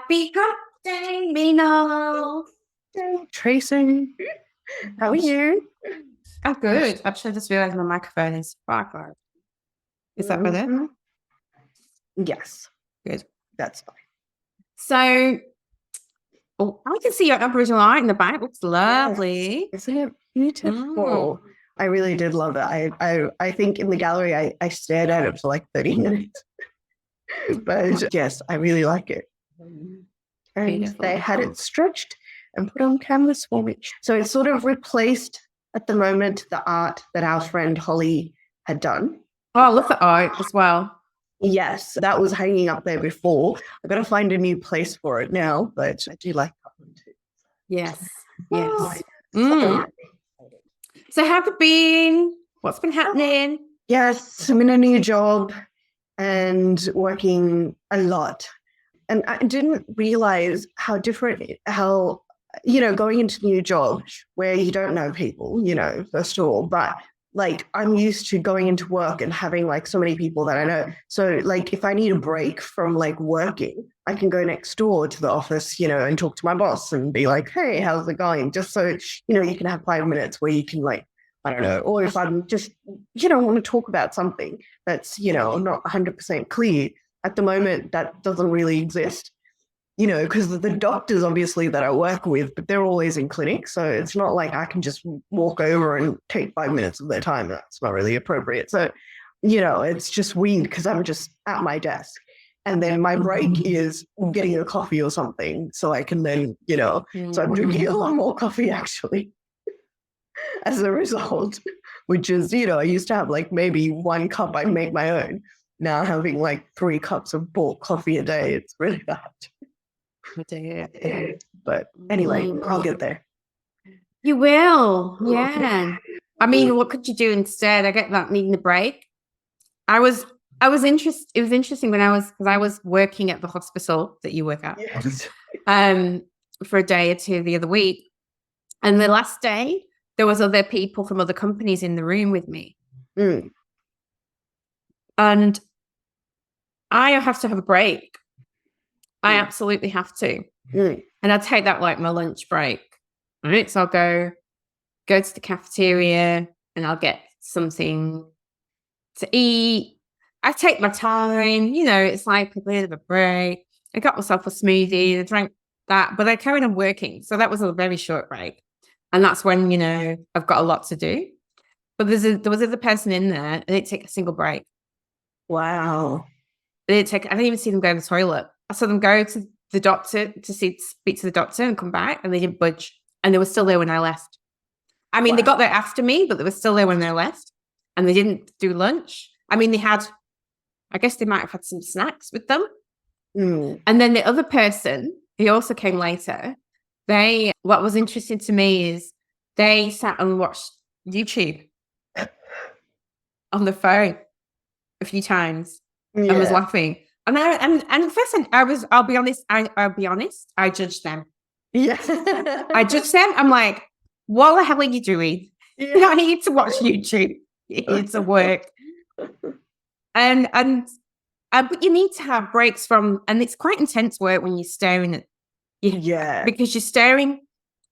Happy hump day, Meenal. Tracy, how are you? I'm good. I've just realised my microphone is far. Is that better? Mhm. Yes, Good. that's fine. So, I can see your Aboriginal art in the back. It looks lovely. Yes. Isn't it beautiful? I really did love it. I think in the gallery I stared at it for like 30 minutes. But yes, I really like it. And Beautiful. they had it stretched and put on canvas for me. So it sort of replaced at the moment the art that our friend Holly had done. Oh, look at art as well. Yes, that was hanging up there before. I've got to find a new place for it now, but I do like that one too. Yes. Yes. So have you been? What's been happening? Yes, I'm in a new job and working a lot. And I didn't realize how different, going into new jobs where you don't know people, first of all, but like I'm used to going into work and having like so many people that I know. So like if I need a break from like working, I can go next door to the office, and talk to my boss and be like, hey, how's it going? Just so, you can have 5 minutes where you can like, I don't know, or if I'm just, want to talk about something that's, not 100% clear at the moment, that doesn't really exist. Because the doctors obviously that I work with, but they're always in clinic. So it's not like I can just walk over and take 5 minutes of their time. That's not really appropriate. So, it's just weird because I'm just at my desk. And then my break is getting a coffee or something. So I can then, so I'm drinking a lot more coffee actually as a result, which is, I used to have like maybe 1 cup I make my own. Now having like 3 cups of bulk coffee a day, it's really bad. But anyway, I'll get there. You will, yeah. I mean, what could you do instead? I get that needing a break. I was interested. It was interesting because I was working at the hospital that you work at, Yes. for a day or two the other week, and the last day there was other people from other companies in the room with me, and I have to have a break. I absolutely have to. And I take that like my lunch break. Right. So I'll go to the cafeteria and I'll get something to eat. I take my time, it's like a bit of a break. I got myself a smoothie, I drank that, but I carried on working. So that was a very short break. And that's when, I've got a lot to do. But there was another person in there and they didn't take a single break. Wow. I didn't even see them go to the toilet. I saw them go to the doctor to speak to the doctor and come back, and they didn't budge. And they were still there when I left. I mean, They got there after me, but they were still there when they left. And they didn't do lunch. I mean, I guess they might have had some snacks with them. And then the other person, who also came later, what was interesting to me is they sat and watched YouTube on the phone a few times. I was laughing. And first I'll be honest, I judged them. Yeah. I judged them. I'm like, what the hell are you doing? Yeah. You don't need to watch YouTube. You need to work. But you need to have breaks from, and it's quite intense work when you're staring at, because you're staring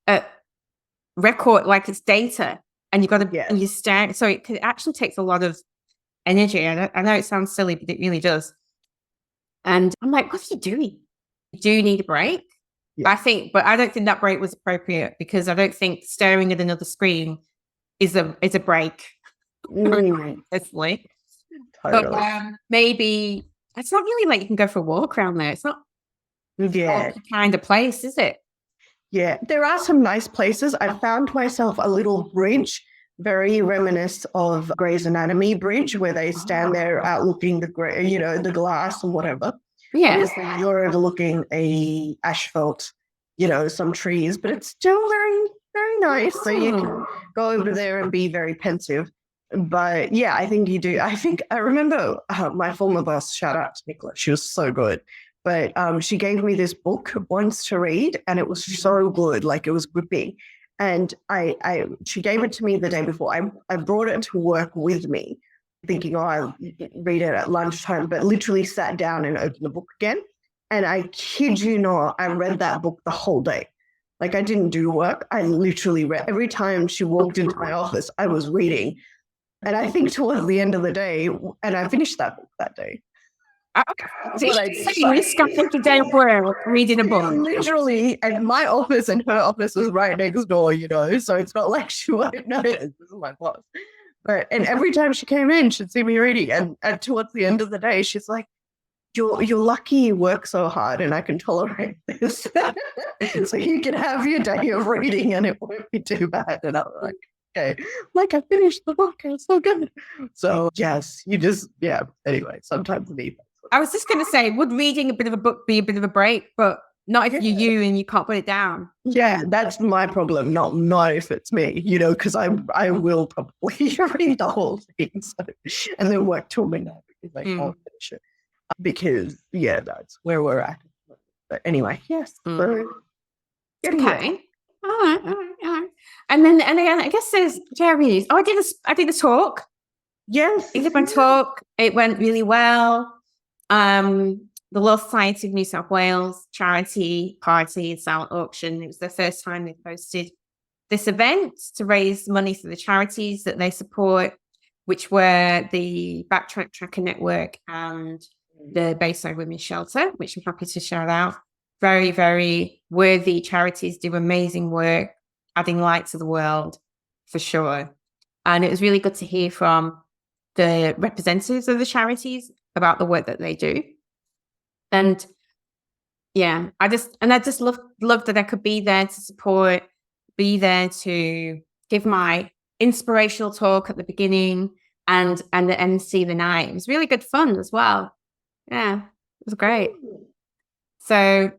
at record, like it's data, and you've got to, and you're staring. So it actually takes a lot of energy. I know it sounds silly, but it really does. And I'm like, what are you doing? You do need a break. Yeah. But I don't think that break was appropriate, because I don't think staring at another screen is a break. Personally. Totally. But maybe it's not really like you can go for a walk around there. It's not the kind of place, is it? Yeah, there are some nice places. I found myself a little bridge, very reminiscent of Grey's Anatomy bridge, where they stand there outlooking the glass and whatever. Yeah. Obviously, you're overlooking a asphalt, some trees, but it's still very, very nice. So you can go over there and be very pensive. But yeah, I think you do. I remember my former boss, shout out to Nicola, she was so good. But she gave me this book once to read, and it was so good, like it was gripping. And she gave it to me the day before. I brought it to work with me, thinking, I'll read it at lunchtime, but literally sat down and opened the book again. And I kid you not, I read that book the whole day. Like, I didn't do work. I literally read. Every time she walked into my office, I was reading. And I think towards the end of the day, and I finished that book that day. You stopped the day for reading a book. Literally, and my office and her office was right next door, so it's not like she won't notice. This is my boss. And every time she came in, she'd see me reading. And towards the end of the day, she's like, you're lucky you work so hard and I can tolerate this. So you can have your day of reading and it won't be too bad. And I'm like, okay. Like, I finished the book. It's so good. So yes, anyway, sometimes me. I was just going to say, would reading a bit of a book be a bit of a break? But not if you're you and you can't put it down. Yeah, that's my problem. Not if it's me, because I will probably read the whole thing and then work till midnight because I can't finish it. Because, that's where we're at. But anyway, yes. Okay. All right. And again, I guess there's Jerry's. Oh, I did a talk. Yes. I did my talk. It went really well. The Law Society of New South Wales charity party silent auction. It was the first time they hosted this event to raise money for the charities that they support, which were the Backtrack Tracker Network and the Bayside Women's Shelter, which I'm happy to shout out. Very, very worthy charities, do amazing work, adding light to the world for sure. And it was really good to hear from the representatives of the charities about the work that they do. And I just love that I could be there to support, be there to give my inspirational talk at the beginning and the MC the night. It was really good fun as well. Yeah, it was great. So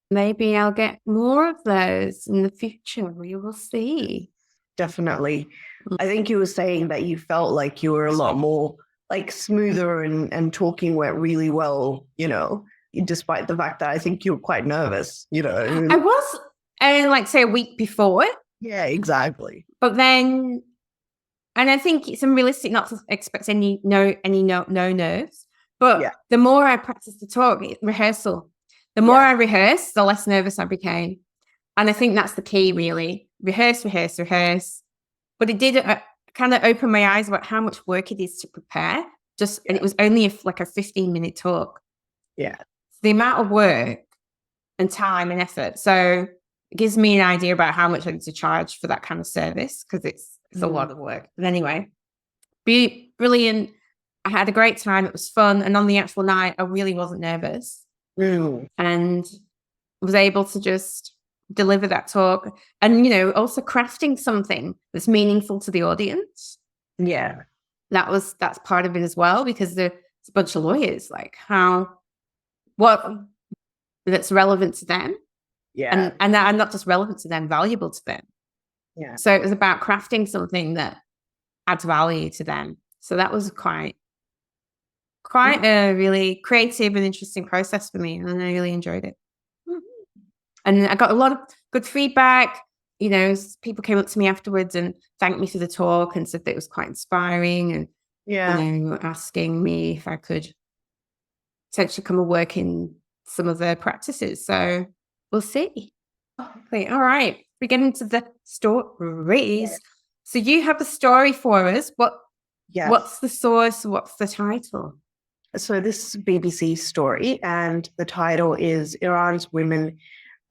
maybe I'll get more of those in the future. We will see. Definitely. I think you were saying that you felt like you were a lot more like smoother and talking went really well, despite the fact that I think you were quite nervous, I was, like say a week before. Yeah, exactly. But then, and I think it's unrealistic not to expect any no nerves. But the more I practiced the talk, rehearsal, the more I rehearsed, the less nervous I became. And I think that's the key, really. Rehearse. But it did kind of open my eyes about how much work it is to prepare. And it was only a 15-minute talk. Yeah. The amount of work and time and effort. So it gives me an idea about how much I need to charge for that kind of service, because it's a lot of work. But anyway, be brilliant. I had a great time. It was fun. And on the actual night, I really wasn't nervous. And was able to just deliver that talk. And, also crafting something that's meaningful to the audience. Yeah. That's part of it as well, because there's a bunch of lawyers, like what that's relevant to them. Yeah. And not just relevant to them, valuable to them. Yeah. So it was about crafting something that adds value to them. So that was quite a really creative and interesting process for me, and I really enjoyed it. And I got a lot of good feedback. People came up to me afterwards and thanked me for the talk and said that it was quite inspiring, and asking me if I could potentially come and work in some of their practices. So we'll see. Okay, all right. We get into the stories. Yeah. So you have a story for us. What's the source? What's the title? So this is a BBC story, and the title is Iran's Women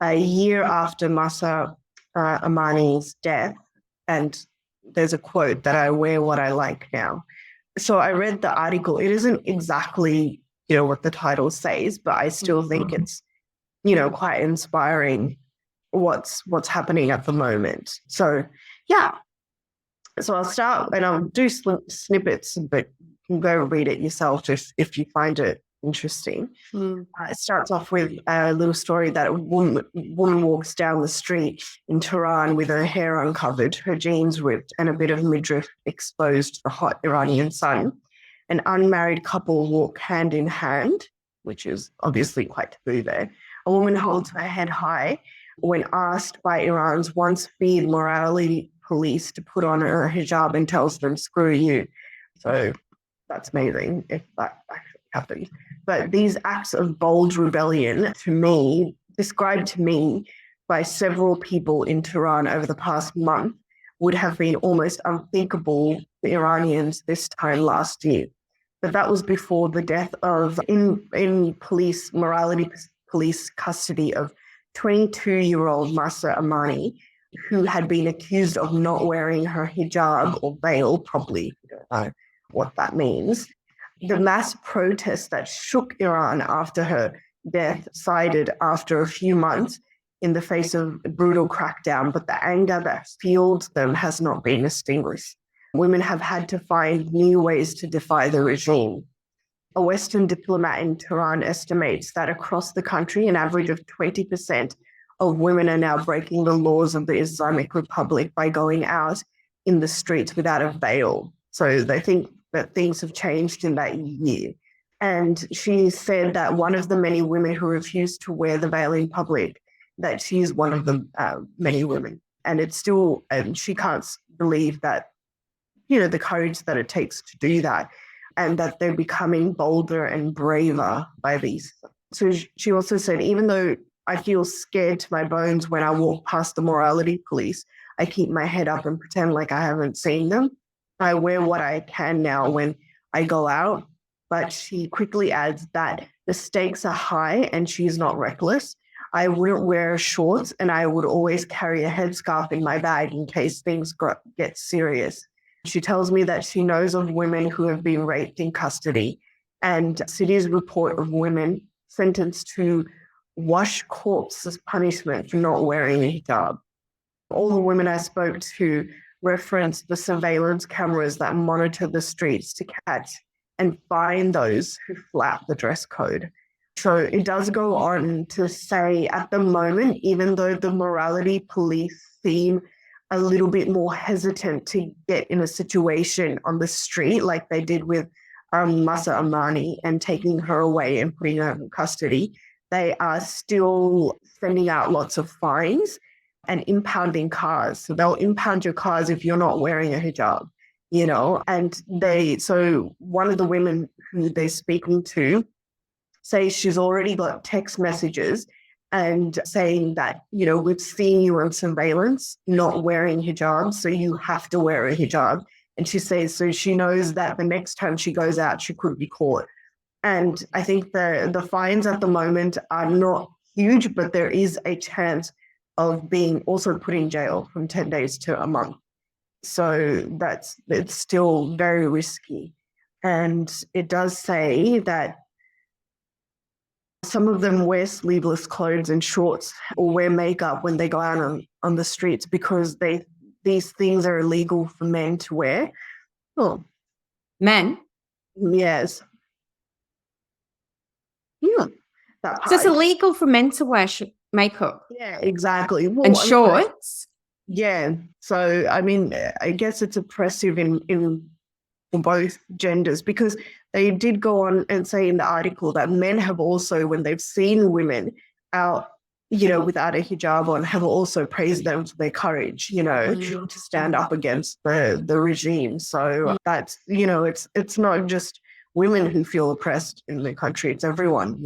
a year after Mahsa Amani's death. And there's a quote that I wear what I like now. So I read the article. It isn't exactly, what the title says, but I still think it's, quite inspiring what's happening at the moment. So, So I'll start, and I'll do snippets, but you can go read it yourself if you find it interesting. It starts off with a little story that a woman walks down the street in Tehran with her hair uncovered, her jeans ripped, and a bit of midriff exposed to the hot Iranian sun. An unmarried couple walk hand in hand, which is obviously quite taboo there. A woman holds her head high when asked by Iran's once feared morality police to put on her hijab and tells them, "Screw you." So that's amazing if that actually happened. But these acts of bold rebellion, described to me by several people in Tehran over the past month, would have been almost unthinkable for Iranians this time last year. But that was before the death of, in police custody of 22-year-old Mahsa Amani, who had been accused of not wearing her hijab or veil, probably, I don't know what that means. The mass protests that shook Iran after her death sided after a few months in the face of a brutal crackdown, but the anger that fueled them has not been extinguished. Women have had to find new ways to defy the regime. A Western diplomat in Tehran estimates that across the country, an average of 20% of women are now breaking the laws of the Islamic Republic by going out in the streets without a veil. So they think that things have changed in that year. And she said that one of the many women who refused to wear the veil in public, that she is one of the many women. And it's still, and she can't believe that, the courage that it takes to do that, and that they're becoming bolder and braver by these. So she also said, even though I feel scared to my bones when I walk past the morality police, I keep my head up and pretend like I haven't seen them. I wear what I can now when I go out. But she quickly adds that the stakes are high and she's not reckless. I wouldn't wear shorts and I would always carry a headscarf in my bag in case things get serious. She tells me that she knows of women who have been raped in custody, and city's report of women sentenced to wash corpses as punishment for not wearing a hijab. All the women I spoke to referenced the surveillance cameras that monitor the streets to catch and find those who flout the dress code. So it does go on to say, at the moment, even though the morality police seem a little bit more hesitant to get in a situation on the street like they did with Massa Amani and taking her away and putting her in custody, they are still sending out lots of fines and impounding cars. So they'll impound your cars if you're not wearing a hijab, and so one of the women who they're speaking to say she's already got text messages and saying that, we've seen you on surveillance not wearing hijab, so you have to wear a hijab. And she says, so she knows that the next time she goes out, she could be caught. And I think the fines at the moment are not huge, but there is a chance of being also put in jail from 10 days to a month. So it's still very risky. And it does say that some of them wear sleeveless clothes and shorts or wear makeup when they go out on the streets because these things are illegal for men to wear. Oh. Men? Yes. Yeah. So it's illegal for men to wear makeup? Yeah, exactly. Well, and shorts? Yeah. So, I guess it's oppressive in both genders, because they did go on and say in the article that men have also, when they've seen women out, without a hijab on, have also praised them for their courage, to stand up against the regime. So that's, it's not just women who feel oppressed in the country, it's everyone,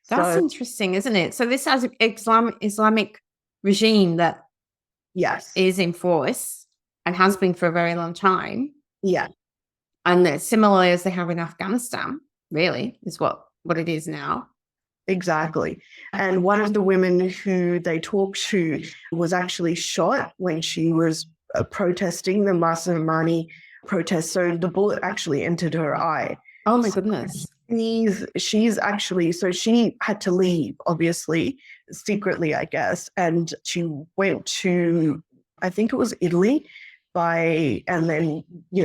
That's interesting, isn't it? So this has an Islamic regime that is in force and has been for a very long time. Yeah. And similarly as they have in Afghanistan, really, is what it is now. Exactly. And one of the women who they talked to was actually shot when she was protesting the Massa Amani protest. So the bullet actually entered her eye. Oh my goodness. She's actually, so she had to leave, obviously, secretly, I guess. And she went to, I think it was Italy, and then,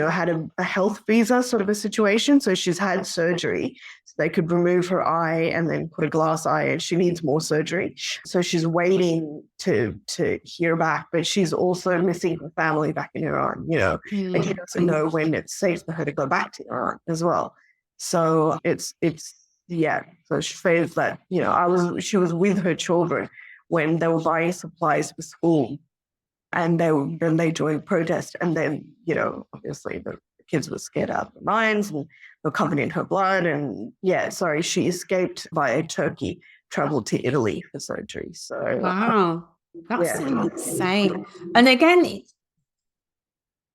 had a health visa sort of a situation. So she's had surgery. So they could remove her eye and then put a glass eye, and she needs more surgery. So she's waiting to hear back, but she's also missing her family back in Iran, and she doesn't know when it's safe for her to go back to Iran as well. So it's So she says that, she was with her children when they were buying supplies for school. And then they joined protest, and then obviously the kids were scared out of their minds, and were covered in her blood. And she escaped via Turkey, traveled to Italy for surgery. So wow, that's insane. And again, it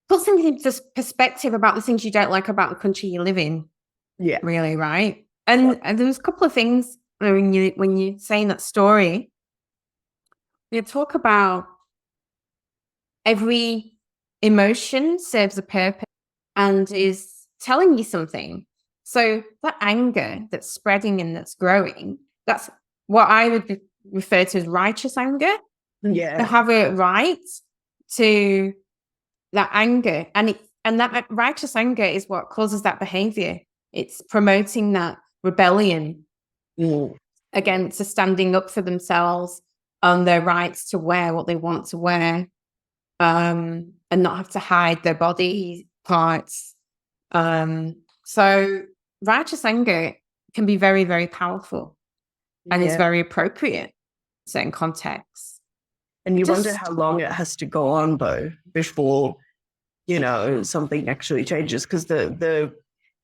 puts things into perspective about the things you don't like about the country you live in. Yeah, really, right? And there was a couple of things when you're saying that story. You talk about every emotion serves a purpose and is telling you something. So that anger that's spreading and that's growing, that's what I would refer to as righteous anger. Yeah. They have a right to that anger. And that righteous anger is what causes that behavior. It's promoting that rebellion against standing up for themselves on their rights to wear what they want to wear, and not have to hide their body parts. So righteous anger can be very, very powerful and is very appropriate in certain contexts. And you wonder how long it has to go on, though, before, something actually changes. Because the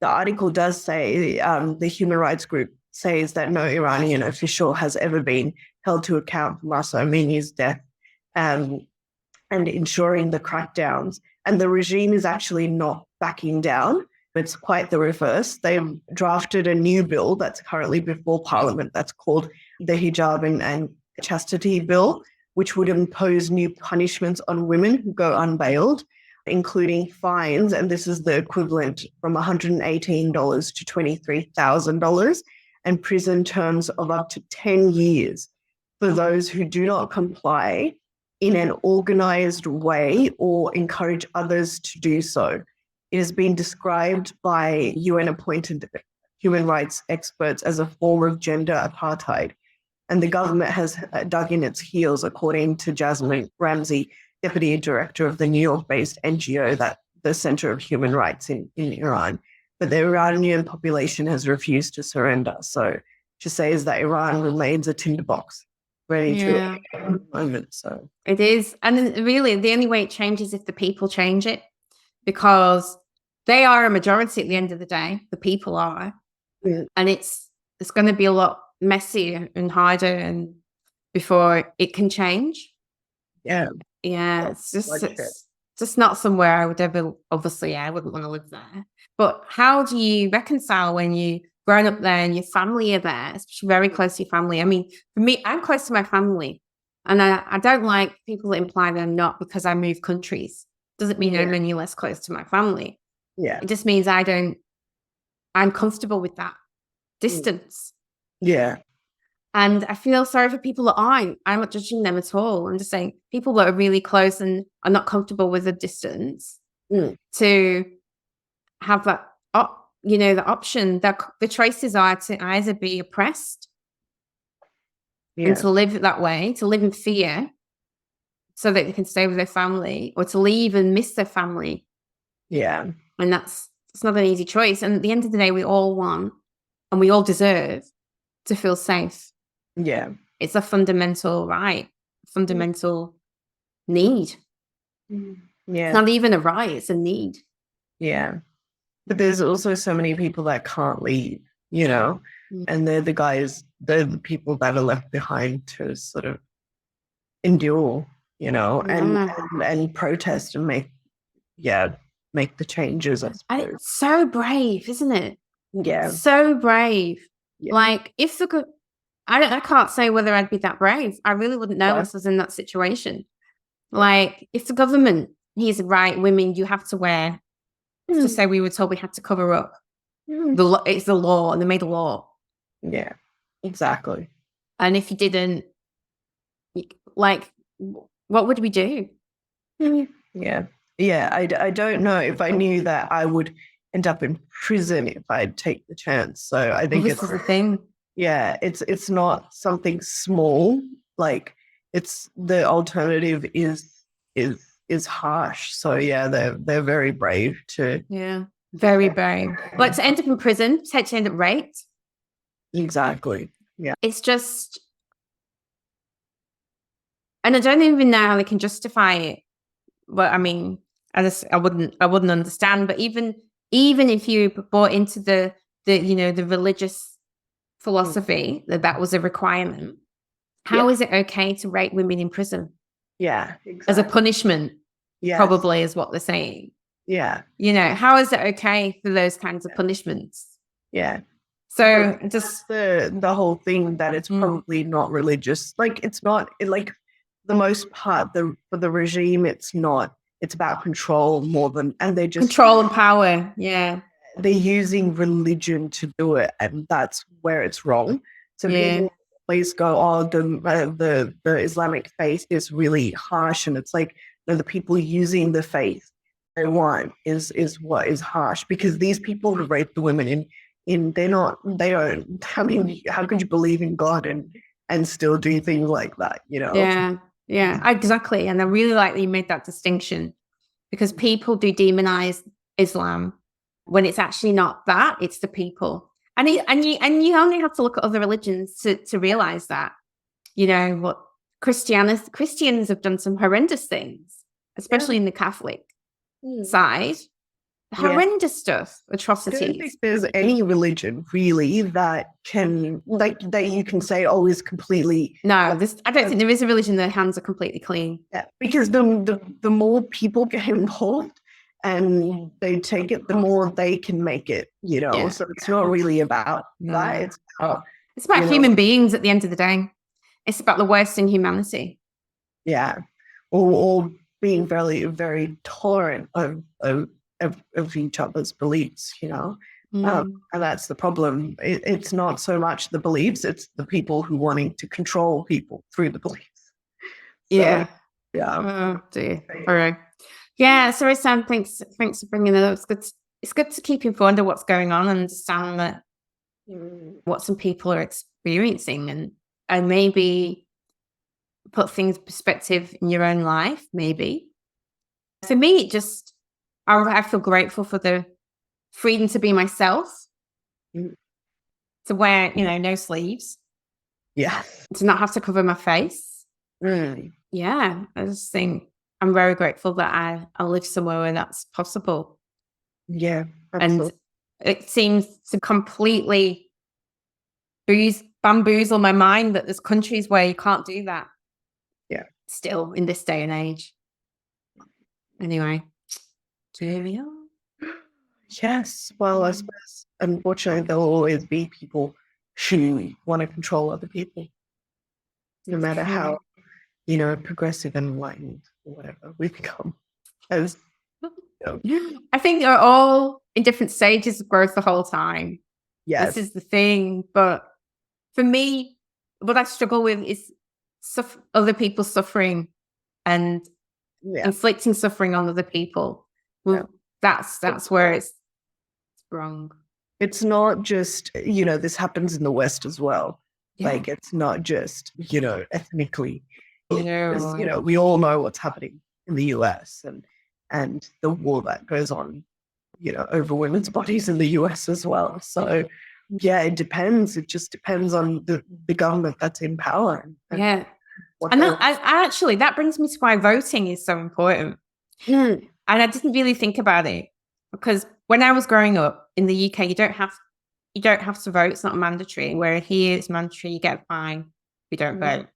article does say, the human rights group says that no Iranian official has ever been held to account for Mahsa Amini's death, and ensuring the crackdowns. And the regime is actually not backing down. It's quite the reverse. They've drafted a new bill that's currently before Parliament that's called the Hijab and Chastity Bill, which would impose new punishments on women who go unveiled, including fines, and this is the equivalent from $118 to $23,000, and prison terms of up to 10 years for those who do not comply in an organized way or encourage others to do so. It has been described by UN-appointed human rights experts as a form of gender apartheid. And the government has dug in its heels, according to Jasmine Ramsey, deputy director of the New York-based NGO, that the Center of Human Rights in Iran. But the Iranian population has refused to surrender. So she says that Iran remains a tinderbox ready to at the moment. So it is. And really, the only way it changes is if the people change it, because they are a majority at the end of the day. The people are. Yeah. And it's going to be a lot messier and harder and before it can change. Yeah. It's just not somewhere I would ever, obviously I wouldn't want to live there. But how do you reconcile when you grown up there and your family are there, especially very close to your family? I mean, for me, I'm close to my family, and I don't like people that imply they're not because I move countries. Doesn't mean I'm any less close to my family. Yeah. It just means I'm comfortable with that distance. Yeah. And I feel sorry for people that aren't. I'm not judging them at all. I'm just saying people that are really close and are not comfortable with the distance to have that, the option, that the choices are to either be oppressed and to live that way, to live in fear so that they can stay with their family, or to leave and miss their family. Yeah. And it's not an easy choice. And at the end of the day, we all want and we all deserve to feel safe. Yeah. It's a fundamental right, fundamental need. Yeah. It's not even a right, it's a need. Yeah. But there's also so many people that can't leave, and they're the people that are left behind to sort of endure, and protest and make the changes, I suppose. And it's so brave, isn't it? Yeah. So brave. Yeah. Like, if I can't say whether I'd be that brave. I really wouldn't know if I was in that situation. Like, if the government, he's right, women, you have to wear, to say we were told we had to cover up. It's the law, and they made a law. Yeah. Exactly. And if you didn't, like, what would we do? Yeah. Yeah, I don't know if I knew that I would end up in prison if I'd take the chance. So I think this is the thing. Yeah, it's not something small. Like, it's the alternative is harsh. So yeah, they're very brave to. Yeah, very brave. Like, to end up in prison, potentially end up raped. Exactly. Yeah. It's just, and I don't even know how they can justify it. But I mean, I wouldn't understand. But even even if you bought into the religious philosophy that was a requirement, how is it okay to rape women in prison? Yeah, exactly. As a punishment, probably is what they're saying. Yeah. How is it okay for those kinds of punishments? Yeah. So but just the whole thing that it's probably not religious. Like it's not like the most part for the regime, it's not. It's about control more than, and they just control and power. Yeah. They're using religion to do it, and that's where it's wrong. So people always go, "Oh, the Islamic faith is really harsh," and it's like, no, the people using the faith they want is what is harsh, because these people who rape the women they don't. I mean, how could you believe in God and still do things like that? Yeah, exactly. And I really like that you made that distinction, because people do demonize Islam when it's actually not that, it's the people. And you only have to look at other religions to realize that. What Christians have done some horrendous things, especially in the Catholic side. Horrendous stuff, atrocities. I don't think there's any religion really that can that you can say, oh, is completely. No, I don't think there is a religion their hands are completely clean. Yeah, because the more people get involved and they take it, the more they can make it. So it's not really about that. It's about human beings at the end of the day. It's about the worst in humanity. Yeah, or being very, very tolerant of each other's beliefs, and that's the problem. It's not so much the beliefs; it's the people who wanting to control people through the beliefs. Yeah. Oh dear. All right. Yeah. Sorry, Sam. Thanks for bringing it up. It's good to keep informed of what's going on and understand that what some people are experiencing, and maybe put things in perspective in your own life. Maybe for me, I feel grateful for the freedom to be myself, to wear, no sleeves. Yeah. To not have to cover my face. Yeah. I just think I'm very grateful that I live somewhere where that's possible. Yeah. Absolutely. And it seems to completely bamboozle my mind that there's countries where you can't do that. Yeah. Still in this day and age. Anyway. Here we are. Yes. Well, I suppose, unfortunately, there'll always be people who want to control other people, no matter how, progressive and enlightened or whatever we become. I think they're all in different stages of growth the whole time. Yes. This is the thing. But for me, what I struggle with is other people suffering and inflicting suffering on other people. Well, that's where it's wrong. It's not just, this happens in the West as well. Yeah. Like, it's not just, ethnically. We all know what's happening in the US and the war that goes on, over women's bodies in the US as well. So, yeah, it depends. It just depends on the government that's in power. And actually, that brings me to why voting is so important. And I didn't really think about it, because when I was growing up in the UK, you don't have to vote. It's not mandatory. Where here it's mandatory. You get a fine if you don't vote.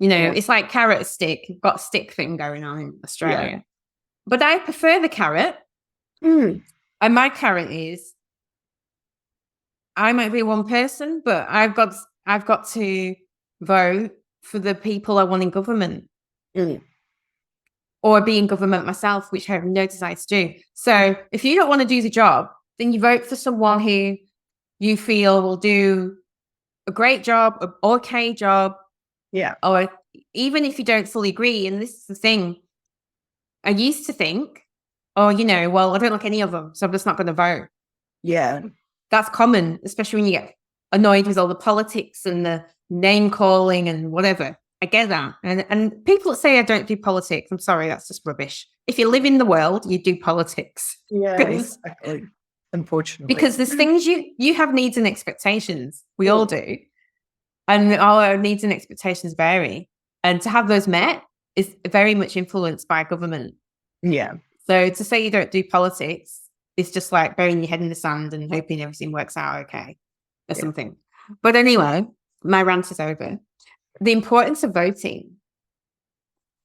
It's like carrot stick. You've got a stick thing going on in Australia. Yeah. But I prefer the carrot. And my carrot is, I might be one person, but I've got to vote for the people I want in government. Or be in government myself, which I have no desire to do. So if you don't want to do the job, then you vote for someone who you feel will do a great job, an okay job. Yeah. Or even if you don't fully agree, and this is the thing, I used to think, well, I don't like any of them, so I'm just not going to vote. Yeah. That's common, especially when you get annoyed with all the politics and the name calling and whatever. I get that. And people that say I don't do politics, I'm sorry, that's just rubbish. If you live in the world, you do politics. Yeah, exactly. Unfortunately. Because there's things you have needs and expectations. We all do. And our needs and expectations vary. And to have those met is very much influenced by government. Yeah. So to say you don't do politics it's just like burying your head in the sand and hoping everything works out okay or something. But anyway, my rant is over. The importance of voting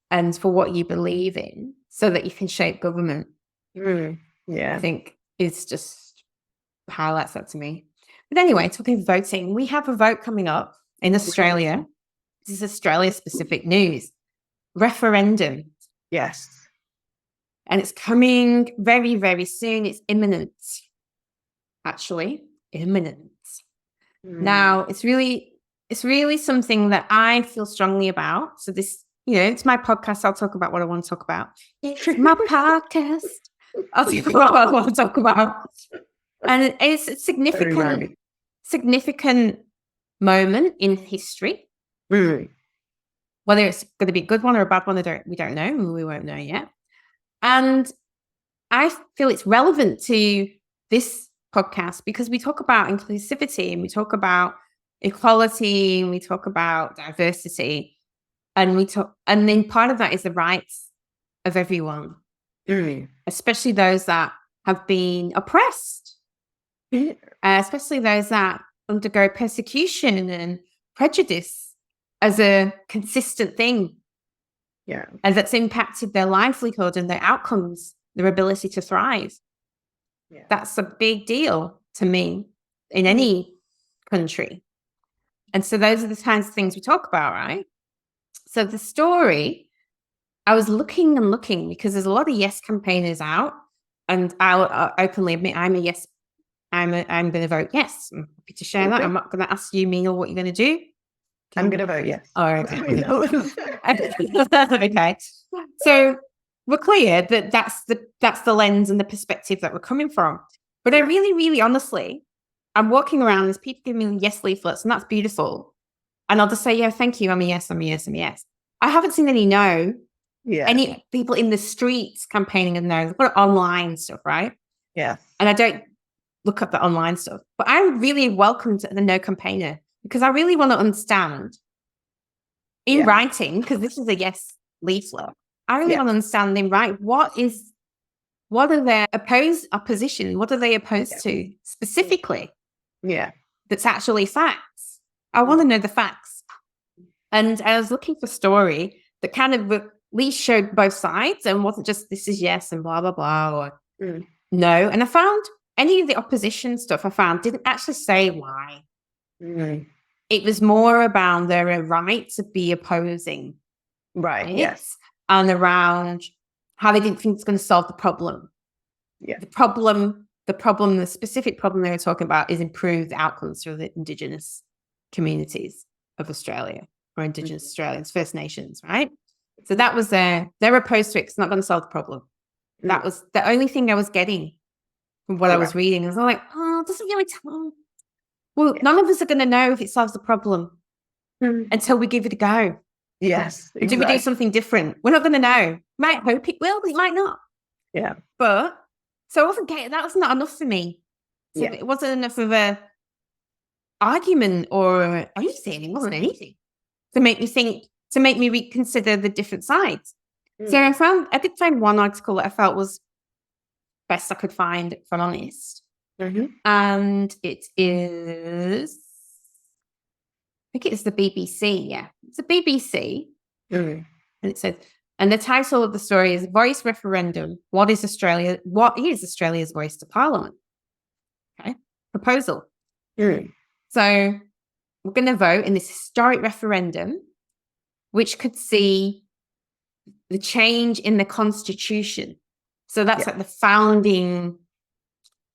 and for what you believe in so that you can shape government, I think is just highlights that to me. But anyway, talking of voting, we have a vote coming up in Australia. This is Australia-specific news. Referendum. Yes. And it's coming very, very soon. It's imminent. Actually, imminent. Now, it's really something that I feel strongly about. So this, it's my podcast. I'll talk about what I want to talk about. It's my podcast. I'll talk about what I want to talk about. And it's a significant moment in history. Whether it's going to be a good one or a bad one, we don't know. We won't know yet. And I feel it's relevant to this podcast because we talk about inclusivity and we talk about equality and we talk about diversity, and then part of that is the rights of everyone, especially those that have been oppressed, especially those that undergo persecution and prejudice as a consistent thing. Yeah. And that's impacted their livelihood and their outcomes, their ability to thrive. Yeah. That's a big deal to me in any country. And so those are the kinds of things we talk about, right? So the story, I was looking and looking because there's a lot of yes campaigners out, and I'll openly admit I'm a yes. I'm going to vote yes. I'm happy to share that. I'm not going to ask you, Meenal, what you're going to do. I'm going to vote yes. Oh, okay. Okay. So we're clear that that's the lens and the perspective that we're coming from. But I really, really honestly, I'm walking around, there's people giving me yes leaflets, and that's beautiful. And I'll just say, yeah, thank you. I'm a yes, I'm a yes, I'm a yes. I haven't seen any no. Yeah. Any people in the streets campaigning and no. What online stuff, right? Yeah. And I don't look up the online stuff. But I really welcome the no campaigner because I really want to understand in writing, because this is a yes leaflet. I really want to understand in writing what are their opposition? What are they opposed to specifically? Yeah. That's actually facts. I want to know the facts. And I was looking for story that kind of at least showed both sides and wasn't just this is yes and blah, blah, blah, or no. And I found any of the opposition stuff didn't actually say why. It was more about their right to be opposing. Right. Yes. And around how they didn't think it's going to solve the problem. Yeah. The specific problem they were talking about is improved outcomes for the Indigenous communities of Australia, or Indigenous Australians, First Nations, right? So that was they're opposed to it. It's not going to solve the problem. That was the only thing I was getting from what I was reading. I was like, oh, it doesn't really tell. Well, none of us are going to know if it solves the problem until we give it a go. Yes. Exactly. Do we do something different? We're not going to know. Might hope it will, but it might not. Yeah. But so I wasn't getting, that was not enough for me. So it wasn't enough of a argument or anything. It wasn't anything to make me think, to make me reconsider the different sides. So I did find one article that I felt was best I could find, if I'm honest. And it is, I think it's the BBC. Yeah, it's the BBC. And it says, and the title of the story is Voice Referendum. What is Australia's voice to Parliament? Okay. Proposal. So we're going to vote in this historic referendum, which could see the change in the Constitution. So that's like the founding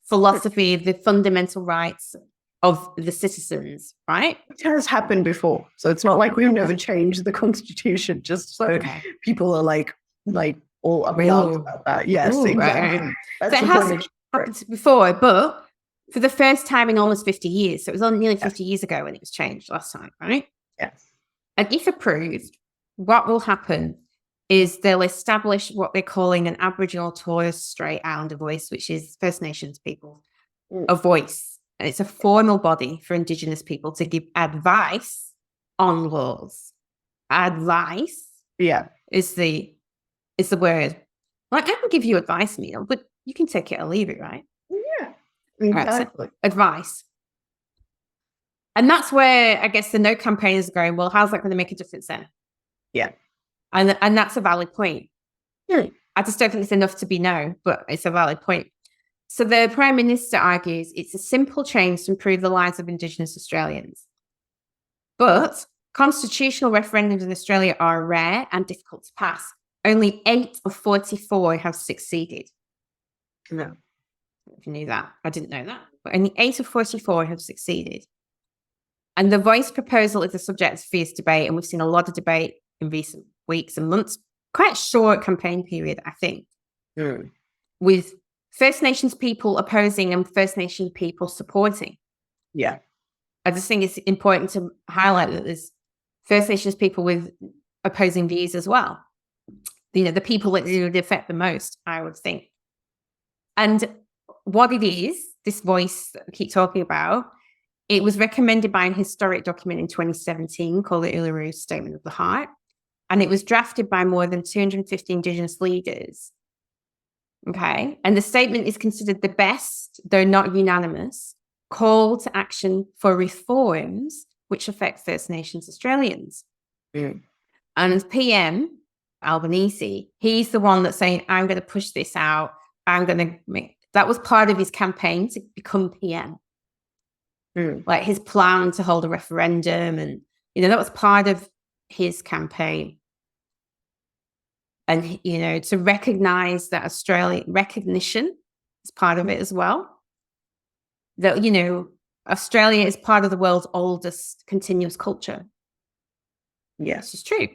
philosophy of the fundamental rights of the citizens, right? It has happened before. So it's not like we've never changed the Constitution just so people are like all upset about that. Yes, exactly. Right. So it has happened before, but for the first time in almost 50 years. So it was only nearly 50 years ago when it was changed last time, right? Yes. And if approved, what will happen is they'll establish what they're calling an Aboriginal Torres Strait Islander voice, which is First Nations people, a voice. And it's a formal body for Indigenous people to give advice on laws. Advice is the word. Like, I can give you advice, Meenal, but you can take it or leave it, right? Yeah, exactly. Right, so advice. And that's where I guess the no campaigners are going, well, how's that going to make a difference then? Yeah. And that's a valid point. Yeah. I just don't think it's enough to be no, but it's a valid point. So the Prime Minister argues it's a simple change to improve the lives of Indigenous Australians. But constitutional referendums in Australia are rare and difficult to pass. Only 8 of 44 have succeeded. No. If you knew that. I didn't know that. But only 8 of 44 have succeeded. And the voice proposal is a subject of fierce debate, and we've seen a lot of debate in recent weeks and months. Quite a short campaign period, I think, with First Nations people opposing and First Nation people supporting. Yeah. I just think it's important to highlight that there's First Nations people with opposing views as well. You know, the people that it would affect the most, I would think. And what it is, this voice that I keep talking about, it was recommended by an historic document in 2017 called the Uluru Statement of the Heart. And it was drafted by more than 250 Indigenous leaders. Okay. And the statement is considered the best, though not unanimous, call to action for reforms which affect First Nations Australians. And as PM, Albanese, he's the one that's saying, I'm going to push this out. I'm going to make, that was part of his campaign to become PM. Like his plan to hold a referendum. And, you know, that was part of his campaign. And, you know, to recognize that recognition is part of it as well. That, you know, Australia is part of the world's oldest continuous culture. Yes, it's true.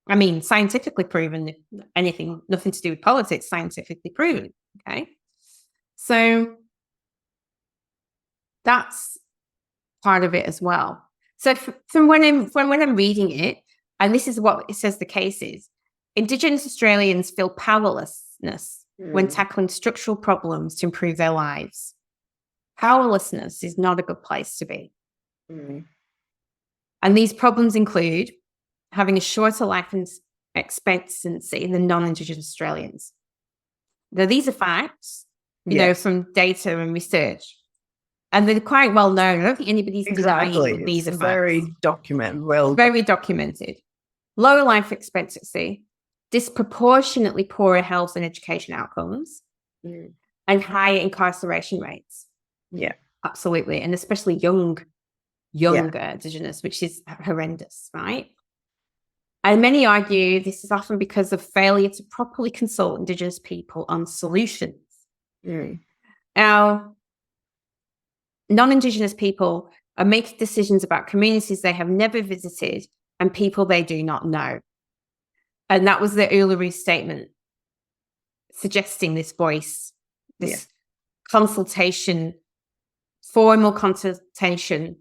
I mean, scientifically proven, nothing to do with politics, scientifically proven. Okay. So that's part of it as well. So from when I'm reading it, and this is what it says the case is, Indigenous Australians feel powerlessness when tackling structural problems to improve their lives. Powerlessness is not a good place to be. And these problems include having a shorter life expectancy than non-Indigenous Australians. Now, these are facts, you know, from data and research. And they're quite well known. I don't think anybody's denying these are facts. Very documented. Very documented. Lower life expectancy, disproportionately poorer health and education outcomes, and higher incarceration rates. Yeah. Absolutely. And especially younger Indigenous, which is horrendous, right? And many argue this is often because of failure to properly consult Indigenous people on solutions. Now, non-Indigenous people are making decisions about communities they have never visited and people they do not know. And that was the Uluru Statement suggesting this voice, this consultation, formal consultation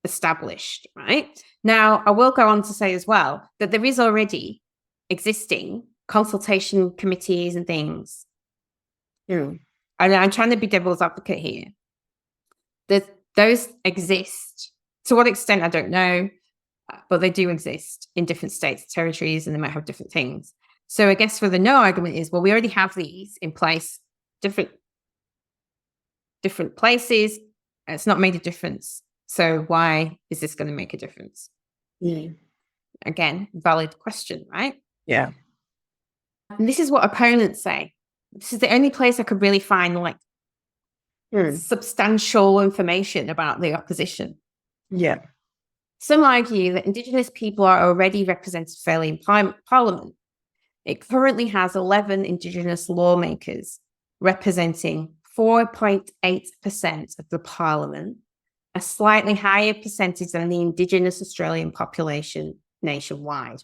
established, right? Now, I will go on to say as well that there is already existing consultation committees and things. And I'm trying to be devil's advocate here. Those exist. To what extent, I don't know, but they do exist in different states, territories, and they might have different things. So I guess for the no argument is, well, we already have these in place, different places. It's not made a difference. So why is this going to make a difference? Again, valid question, right? Yeah. And this is what opponents say. This is the only place I could really find like substantial information about the opposition. Yeah. Some argue that Indigenous people are already represented fairly in Parliament. It currently has 11 Indigenous lawmakers representing 4.8% of the Parliament, a slightly higher percentage than the Indigenous Australian population nationwide.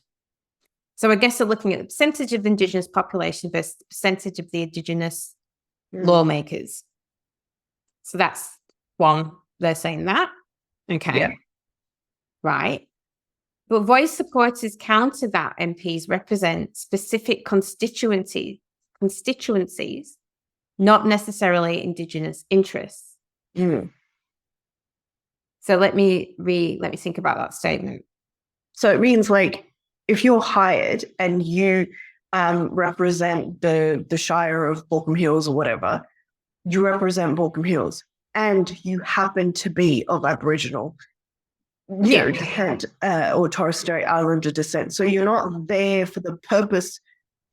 So I guess they're looking at the percentage of the Indigenous population versus the percentage of the Indigenous lawmakers. So that's one, they're saying that. Okay. Yeah. Right. But voice supporters counter that MPs represent specific constituencies, not necessarily Indigenous interests. So let me think about that statement. So it means like if you're hired and you represent the Shire of Balcombe Hills or whatever, you represent Balcombe Hills, and you happen to be of Aboriginal descent or Torres Strait Islander descent. So you're not there for the purpose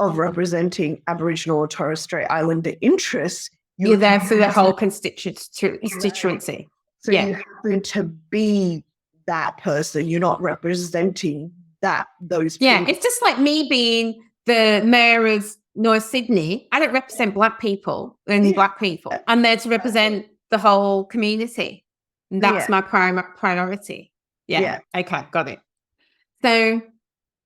of representing Aboriginal or Torres Strait Islander interests. You're there for the whole constituency. So you happen to be that person. You're not representing those people. Yeah, it's just like me being the mayor of North Sydney. I don't represent Black people, only Black people. I'm there to represent the whole community. And that's my priority. Yeah. Okay, got it. So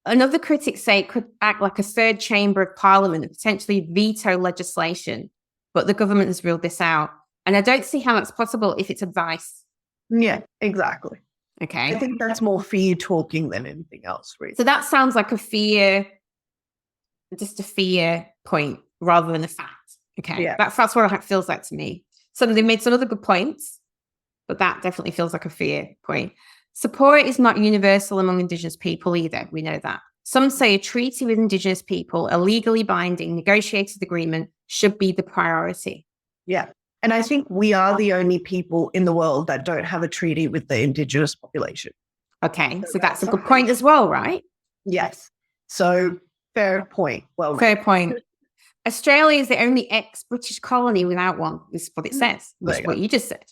another critic say it could act like a third chamber of parliament and potentially veto legislation, but the government has ruled this out. And I don't see how that's possible if it's advice. Yeah, exactly. Okay. I think that's more fear talking than anything else, really. So that sounds like just a fear point rather than a fact. Okay. Yeah. That's what it feels like to me. So they made some other good points, but that definitely feels like a fear point. Support is not universal among Indigenous people either. We know that. Some say a treaty with Indigenous people, a legally binding negotiated agreement, should be the priority. Yeah. And I think we are the only people in the world that don't have a treaty with the Indigenous population. Okay. So that's a good point as well, right? Yes. So fair point. Well, fair point. Australia is the only ex-British colony without one. This is what it says, which is what you just said.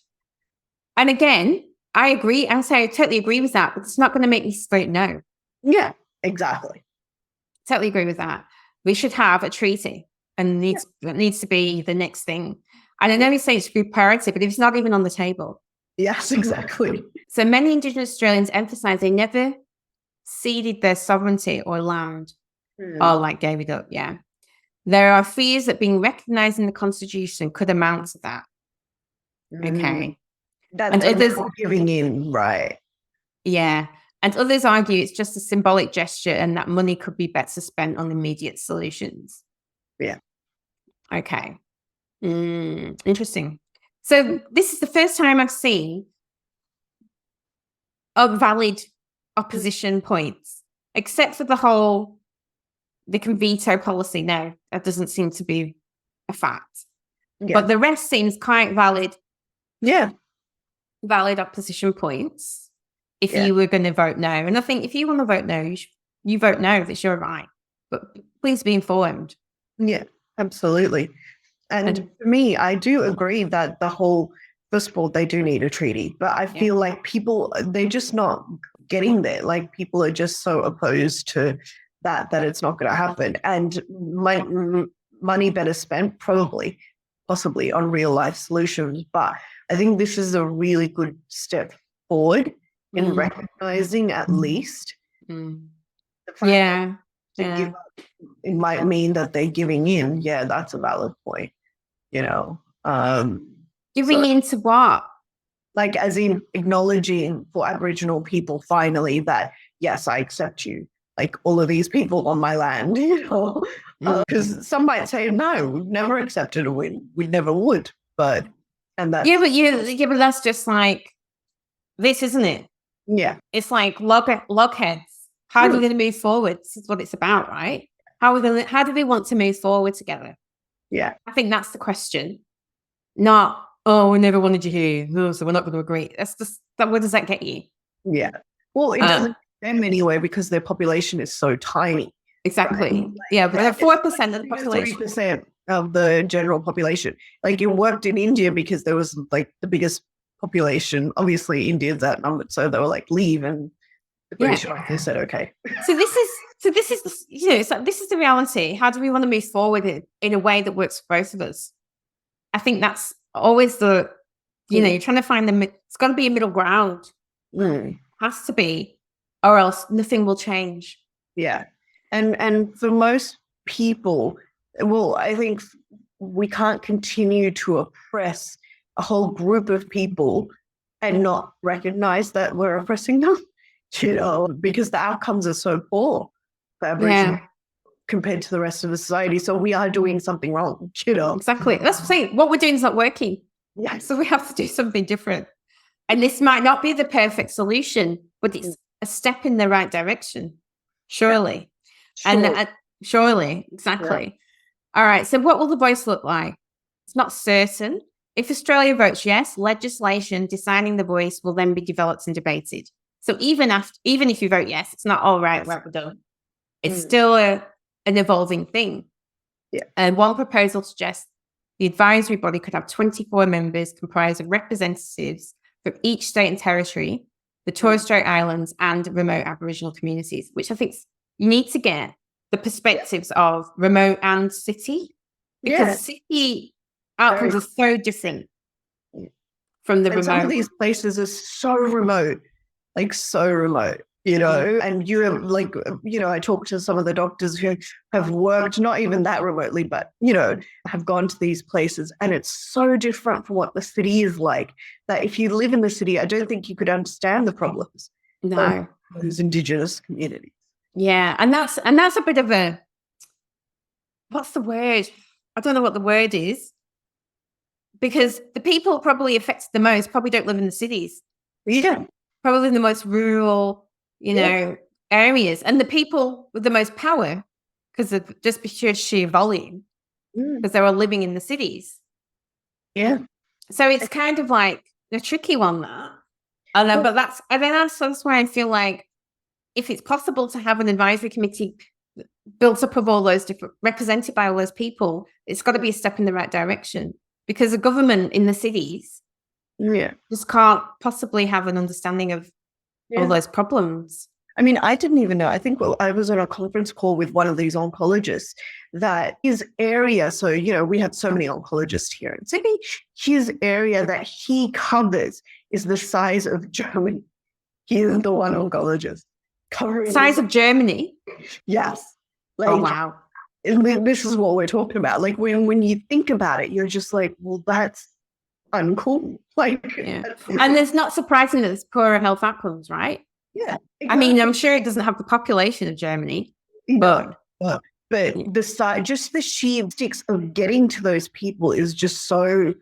And again, I agree. I totally agree with that, but it's not going to make me vote no. Yeah, exactly. Totally agree with that. We should have a treaty, and it needs to be the next thing. And I know you say it's a priority, but it's not even on the table. Yes, exactly. So many Indigenous Australians emphasise they never ceded their sovereignty or land, or gave it up. Yeah. There are fears that being recognised in the Constitution could amount to that. Okay. And others giving in, right? Yeah. And others argue it's just a symbolic gesture and that money could be better spent on immediate solutions. Yeah. Okay. Interesting. So this is the first time I've seen valid opposition points, except for they can veto policy. No, that doesn't seem to be a fact. Yeah. But the rest seems quite valid. Yeah. Valid opposition points if you were going to vote no. And I think if you want to vote no, you vote no. That's your right. But please be informed. Yeah, absolutely. And for me, I do agree that first of all, they do need a treaty. But I feel like people, they're just not getting there. Like people are just so opposed to that it's not going to happen. And money better spent, possibly on real life solutions. But I think this is a really good step forward in recognizing at least the fact that it might mean that they're giving in. Yeah, that's a valid point. Giving in to what? Like as in acknowledging for Aboriginal people finally that, yes, I accept you. Like all of these people on my land, because some might say, no, we've never accepted a win. We never would. But that's that's just like this, isn't it? Yeah. It's like logheads. How are we going to move forward? This is what it's about, right? How do we want to move forward together? Yeah. I think that's the question. Not, we never wanted you here, so we're not going to agree. That's just what does that get you? Yeah. Well, it doesn't get them anyway because their population is so tiny. Exactly. Right? Yeah, but they're 4% of the population. 3% of the general population. Like it worked in India because there was like the biggest population. Obviously, India's outnumbered, so they were like, leave, and the British they said, okay. So this is it's like, this is the reality. How do we want to move forward in a way that works for both of us? I think that's always you're trying to find it's got to be a middle ground. Has to be, or else nothing will change. Yeah. And for most people, well, I think we can't continue to oppress a whole group of people and not recognize that we're oppressing them, because the outcomes are so poor for Aboriginal compared to the rest of the society. So we are doing something wrong, Exactly. That's what I'm saying. What we're doing is not working. Yeah. So we have to do something different. And this might not be the perfect solution, but it's a step in the right direction, surely. Sure. And Surely, exactly. Yeah. All right. So what will the voice look like? It's not certain. If Australia votes yes, legislation deciding the voice will then be developed and debated. So even if you vote yes, it's not all right, we're done. It's still an evolving thing. Yeah. And one proposal suggests the advisory body could have 24 members comprised of representatives from each state and territory, the Torres Strait Islands, and remote Aboriginal communities, which I think you need to get the perspectives of remote and city, because city outcomes are so different from the remote. Some of these places are so remote, like so remote, you know, and you're like, you know, I talked to some of the doctors who have worked not even that remotely, but, you know, have gone to these places, and it's so different from what the city is like, that if you live in the city, I don't think you could understand the problems of those Indigenous communities. Yeah. And that's a bit of a, what's the word? I don't know what the word is, because the people probably affected the most probably don't live in the cities. Yeah. Probably in the most rural, you know, areas. And the people with the most power, because of just sheer volume, because they're all living in the cities. Yeah. So it's kind of like a tricky one, that. I know, but that's why I feel like if it's possible to have an advisory committee built up of all those different, represented by all those people, it's got to be a step in the right direction, because the government in the cities just can't possibly have an understanding of all those problems. I mean, I didn't even know. I think I was on a conference call with one of these oncologists, that his area, so, you know, we have so many oncologists here in Sydney, his area that he covers is the size of Germany. He is the one oncologist covering size of Germany. Yes. Like, oh, wow. This is what we're talking about. Like, when you think about it, you're just like, well, that's uncool. Like, and it's not surprising that there's poorer health outcomes, right? Yeah. Exactly. I mean, I'm sure it doesn't have the population of Germany, but the side, just the sheer sticks of getting to those people is just so,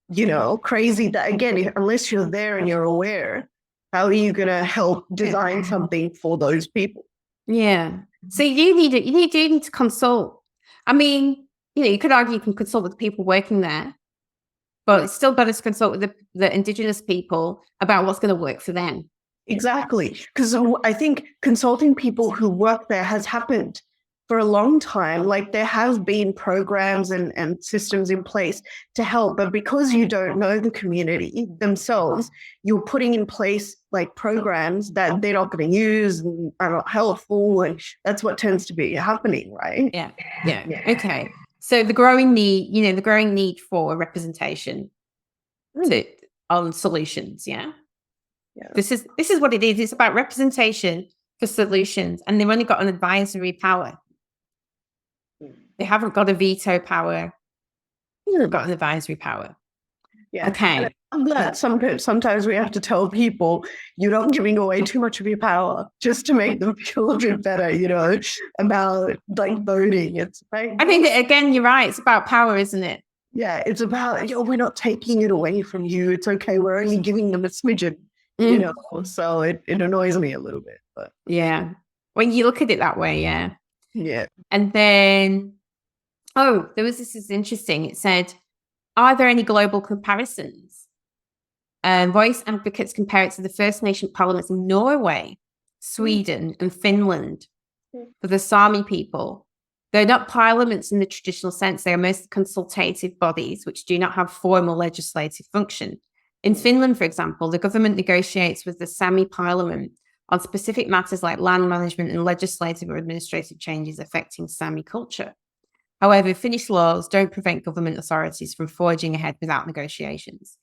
you know, crazy that, again, unless you're there and you're aware, how are you going to help design something for those people? Yeah. So you need to consult. I mean, you know, you could argue you can consult with the people working there, but it's still better to consult with the Indigenous people about what's going to work for them. Exactly. Because I think consulting people who work there has happened for a long time. Like, there have been programs and systems in place to help, but because you don't know the community themselves, you're putting in place like programs that they're not going to use and are not helpful, and that's what tends to be happening, right? Yeah. Okay. So the growing need for representation on solutions. Yeah. This is what it is. It's about representation for solutions, and they've only got an advisory power. They haven't got a veto power. They've got an advisory power. Yeah. Okay. I'm glad sometimes we have to tell people you're not giving away too much of your power just to make them feel a bit better, you know, about like voting. I think that, again, you're right. It's about power, isn't it? Yeah. It's about, we're not taking it away from you. It's okay. We're only giving them a smidgen. You know, so it annoys me a little bit, but when you look at it that way, yeah. And then, this is interesting. It said, are there any global comparisons? Voice advocates compare it to the First Nation parliaments in Norway, Sweden, and Finland for the Sami people. They're not parliaments in the traditional sense. They are mostly consultative bodies which do not have formal legislative function. In Finland, for example, the government negotiates with the Sami parliament on specific matters like land management and legislative or administrative changes affecting Sami culture. However, Finnish laws don't prevent government authorities from forging ahead without negotiations.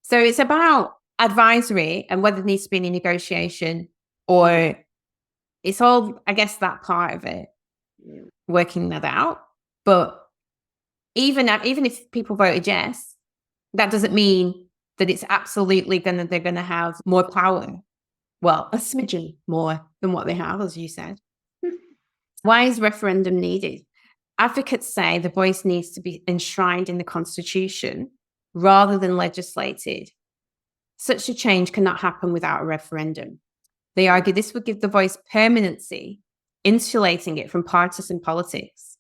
So it's about advisory and whether there needs to be any negotiation, or it's all, I guess, that part of it, working that out. But even if people voted yes, that doesn't mean that it's absolutely they're going to have more power. Well, a smidgen more than what they have, as you said. Why is referendum needed? Advocates say the voice needs to be enshrined in the Constitution rather than legislated. Such a change cannot happen without a referendum. They argue this would give the voice permanency insulating it from partisan politics.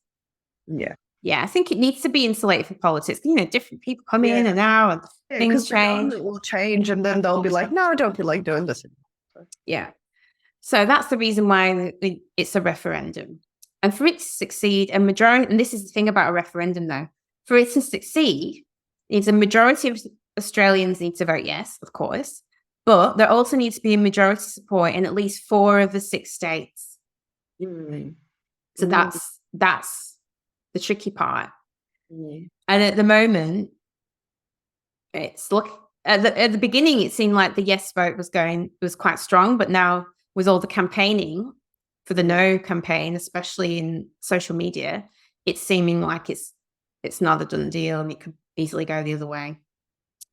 Yeah. Yeah, I think it needs to be insulated from politics. You know, different people come in and out, and things change. It will change, and then they'll be like, "No, I don't feel like doing this anymore." Yeah. So that's the reason why it's a referendum. And for it to succeed, a majority, and this is the thing about a referendum though, for it to succeed, a majority of Australians need to vote yes, of course, but there also needs to be a majority support in at least 4 of the 6 states. So that's the tricky part. And at the moment, it's at the beginning, it seemed like the yes vote was quite strong, but now with all the campaigning for the no campaign, especially in social media, it's seeming like it's not a done deal, and it could easily go the other way.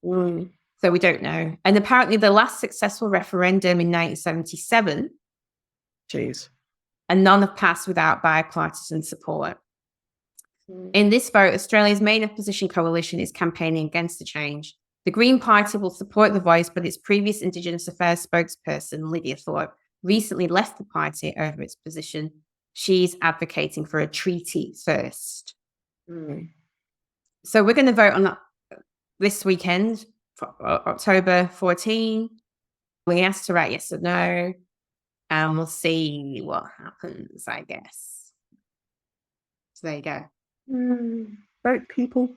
So we don't know. And apparently the last successful referendum in 1977, and none have passed without bipartisan support. In this vote, Australia's main opposition coalition is campaigning against the change. The Green Party will support the voice, but its previous Indigenous Affairs spokesperson, Lydia Thorpe, recently left the party over its position. She's advocating for a treaty first. So we're going to vote on that this weekend, October 14. We asked to write yes or no, and we'll see what happens, I guess. So there you go. Vote, people.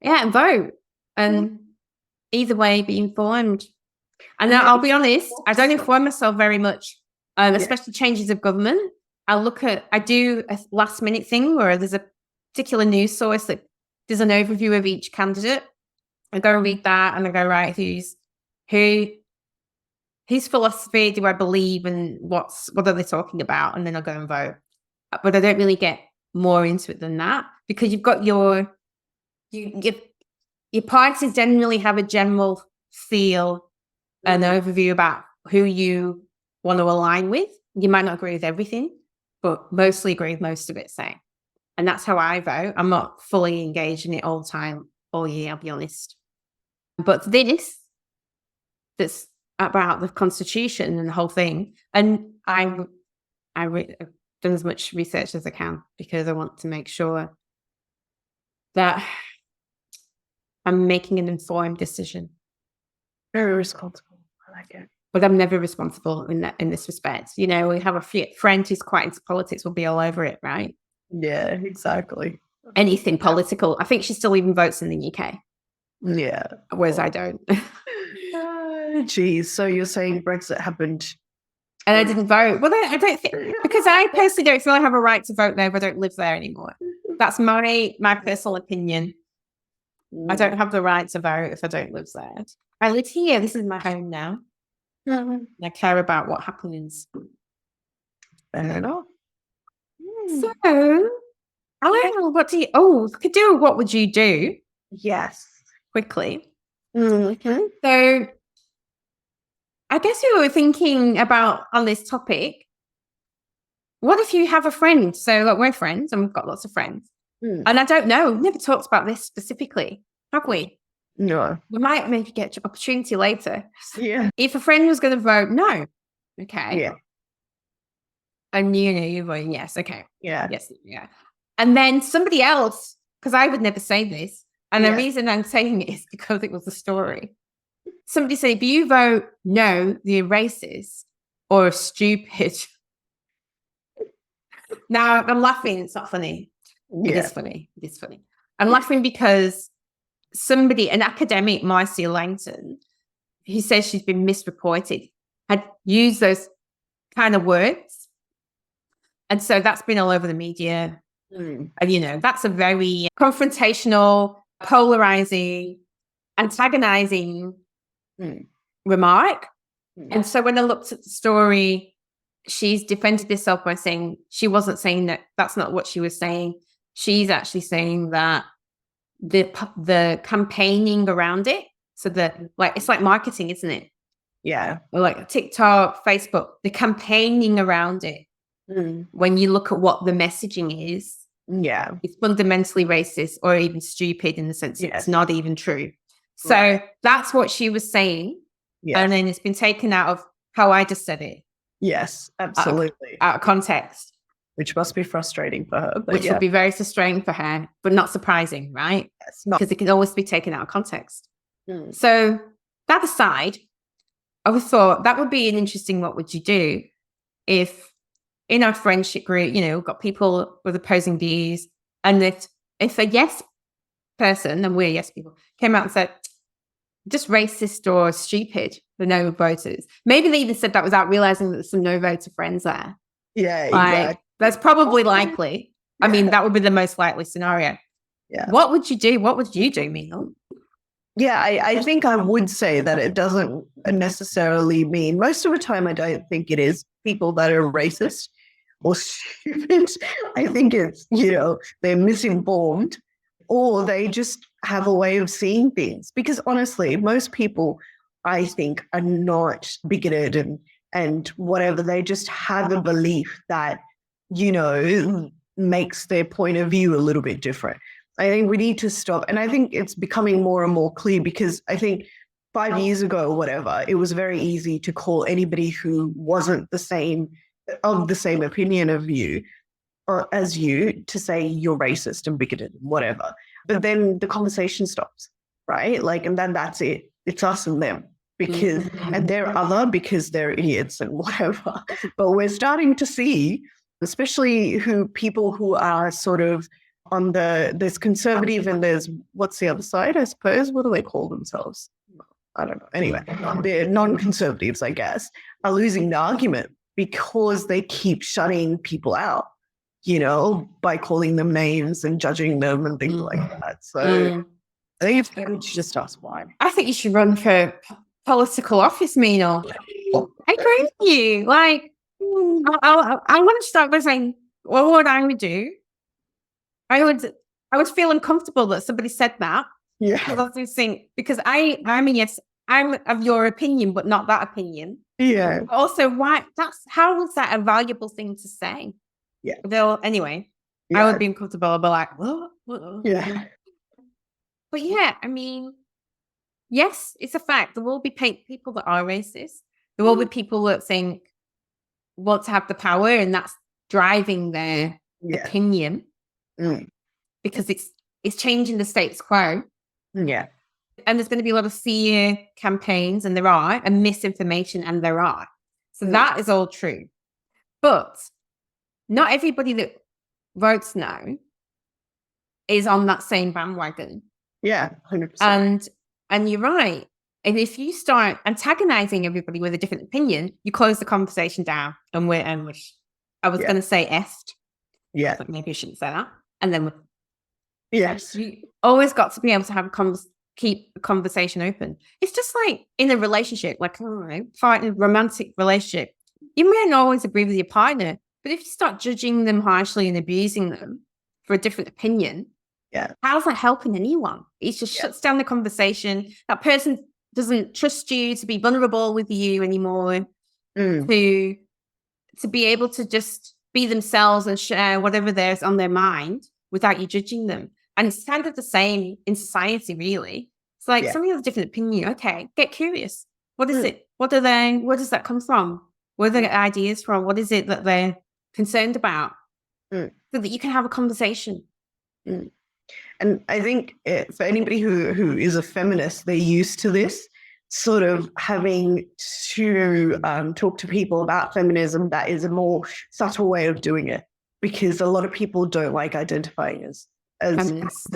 Yeah, vote. And either way, be informed. And I'll be honest, I don't inform myself very much, especially changes of government. I do a last minute thing where there's a particular news source that does an overview of each candidate. I go and read that, and I go, right, whose philosophy do I believe, and what are they talking about? And then I'll go and vote. But I don't really get more into it than that, because you've got your parties generally have a general feel, an overview about who you want to align with. You might not agree with everything, but mostly agree with most of it, say. And that's how I vote. I'm not fully engaged in it all the time, all year, I'll be honest. But that's about the Constitution and the whole thing. And I've done as much research as I can, because I want to make sure that I'm making an informed decision. Very responsible. I like it. But I'm never responsible in this respect. You know, we have a friend who's quite into politics, will be all over it, right? Yeah, exactly. Anything political. I think she still even votes in the UK. Yeah. Whereas I don't. Geez, so you're saying Brexit happened and I didn't vote? Well, I don't think, because I personally don't feel I have a right to vote there if I don't live there anymore. That's my personal opinion. I don't have the right to vote if I don't live there. I live here. This is my home now. I care about what happens. Fair enough. So, what would you do? Yes. Quickly. Okay. So, I guess we were thinking about, on this topic, what if you have a friend? So, like, we're friends and we've got lots of friends. And I don't know, we've never talked about this specifically, have we? No. We might maybe get an opportunity later. Yeah. If a friend was going to vote no, okay. Yeah. And you're voting yes, okay. Yeah. Yes, yeah. And then somebody else, because I would never say this, and the reason I'm saying it is because it was a story. Somebody said, if you vote no, you're racist or stupid. Now, I'm laughing. It's not funny. Yeah. It is funny. It is funny. I'm laughing because an academic, Marcia Langton, who says she's been misreported, had used those kind of words. And so that's been all over the media. And, that's a very confrontational, polarizing, antagonizing remark. And so when I looked at the story, she's defended herself by saying she wasn't saying that. That's not what she was saying. She's actually saying that the campaigning around it, so it's like marketing, isn't it? Yeah. Or like TikTok, Facebook, the campaigning around it. When you look at what the messaging is, it's fundamentally racist or even stupid, in the sense that it's not even true. So that's what she was saying. And then it's been taken out of how I just said it. Yes, absolutely. Out of context. Which must be frustrating for her. Which would be very frustrating for her, but not surprising, right? Yes, because it can always be taken out of context. Mm. So that aside, I thought that would be an interesting what would you do if in our friendship group, you know, we've got people with opposing views, and if a yes person, and we're yes people, came out and said, just racist or stupid, the no voters. Maybe they even said that without realizing that there's some no voter friends there. Yeah, like, exactly. That's probably likely. Yeah. I mean, that would be the most likely scenario. Yeah. What would you do? What would you do, Meenal? Yeah, I think I would say that it doesn't necessarily mean, most of the time, I don't think it is people that are racist or stupid. I think it's, you know, they're misinformed, or they just have a way of seeing things. Because honestly, most people, I think, are not bigoted and whatever. They just have a belief that, you know, makes their point of view a little bit different. I think we need to stop. And I think it's becoming more and more clear, because I think 5 years ago or whatever, it was very easy to call anybody who wasn't the same opinion of you or as you to say you're racist and bigoted, whatever. But then the conversation stops, right? Like, and then that's it. It's us and them, because, and they're other because they're idiots and whatever. But we're starting to see, especially people who are sort of on there's conservative and there's, what's the other side, I suppose? What do they call themselves? I don't know. Anyway, the non-conservatives, I guess, are losing the argument because they keep shutting people out, you know, by calling them names and judging them and things like that. So I think it's just us. Why? I think you should run for political office, Meenal. I agree with you. Like, I want to start by saying, well, what I would do, I would feel uncomfortable that somebody said that. Yeah. Because I'm of your opinion, but not that opinion. Yeah. But also, how is that a valuable thing to say? Yeah. Anyway, I would be uncomfortable. I'd be like, what? Yeah. But yeah, I mean, yes, it's a fact. There will be people that are racist. There will be people that want to have the power, and that's driving their opinion. Because it's changing the status quo. Yeah. And there's going to be a lot of fear campaigns, and there are, and misinformation, and there are. So that is all true. But not everybody that votes no is on that same bandwagon. Yeah, 100%. And you're right. And if you start antagonizing everybody with a different opinion, you close the conversation down, and I was going to say effed. Yeah. But maybe I shouldn't say that. And then yes, you always got to be able to have keep the conversation open. It's just like in a relationship, like a romantic relationship. You may not always agree with your partner, but if you start judging them harshly and abusing them for a different opinion, how's that helping anyone? It just shuts down the conversation. That person doesn't trust you to be vulnerable with you anymore, to be able to just be themselves and share whatever there's on their mind without you judging them. And it's kind of the same in society, really. It's like somebody has a different opinion. Okay, get curious. What is it? What are they? Where does that come from? Where do they get ideas from? What is it that they're concerned about? So that you can have a conversation. And I think for anybody who is a feminist, they're used to this sort of having to talk to people about feminism. That is a more subtle way of doing it, because a lot of people don't like identifying as feminist,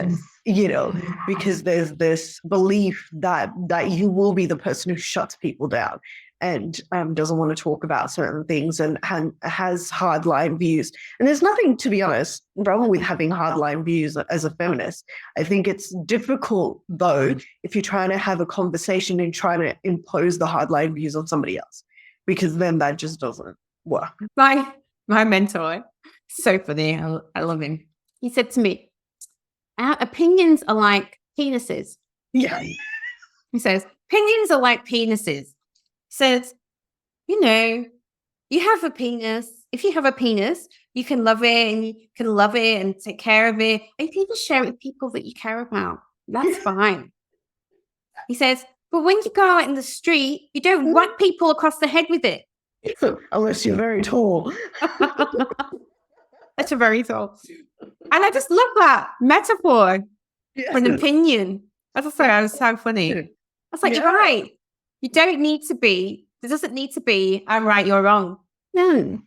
you know, because there's this belief that you will be the person who shuts people down and doesn't want to talk about certain things and has hardline views. And there's nothing, to be honest, wrong with having hardline views as a feminist. I think it's difficult, though, if you're trying to have a conversation and trying to impose the hardline views on somebody else, because then that just doesn't work. My mentor, so funny, I love him. He said to me, our opinions are like penises. Yeah. He says, opinions are like penises. Says, you know, you have a penis. If you have a penis, you can love it and you can love it and take care of it. And you can even share it with people that you care about. That's fine. He says, but when you go out in the street, you don't whack people across the head with it. Unless you're very tall. That's a very tall. And I just love that metaphor for an opinion. As I say, it was so funny. I was like, you're right. You don't need to be, there doesn't need to be, I'm right, you're wrong. No.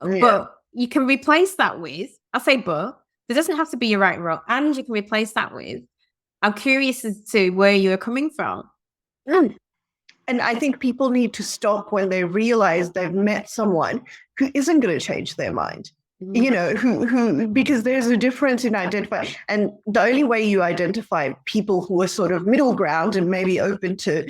But you can replace that with, I'll say but, there doesn't have to be you're right or wrong. And you can replace that with, I'm curious as to where you're coming from. And I think people need to stop when they realize they've met someone who isn't going to change their mind. You know, who because there's a difference in identify, and the only way you identify people who are sort of middle ground and maybe open to,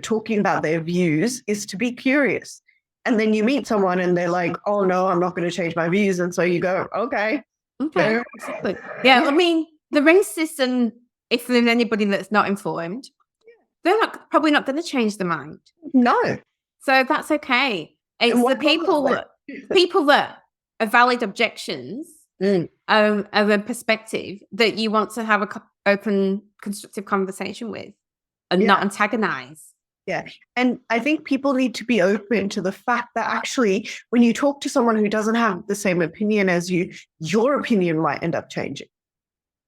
talking about their views is to be curious. And then you meet someone and they're like, oh no, I'm not going to change my views. And so you go, okay. Exactly. Yeah, I mean, the racist, and if there's anybody that's not informed, they're probably not going to change their mind. No. So that's okay. It's the people that are valid objections of a perspective that you want to have a open, constructive conversation with and not antagonize. Yeah. And I think people need to be open to the fact that actually when you talk to someone who doesn't have the same opinion as you, your opinion might end up changing.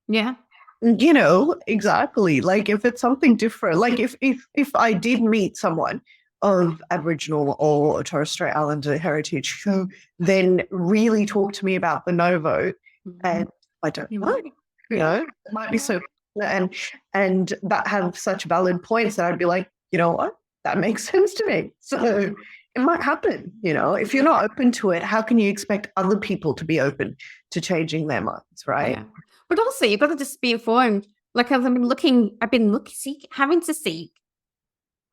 Yeah. Exactly. Like if it's something different, like if I did meet someone of Aboriginal or Torres Strait Islander heritage who then really talk to me about the no vote, and I don't know, it might be so, and that have such valid points that I'd be like, you know what, that makes sense to me. So it might happen, if you're not open to it, how can you expect other people to be open to changing their minds, right? Yeah. But also you've got to just be informed. Like I've been having to seek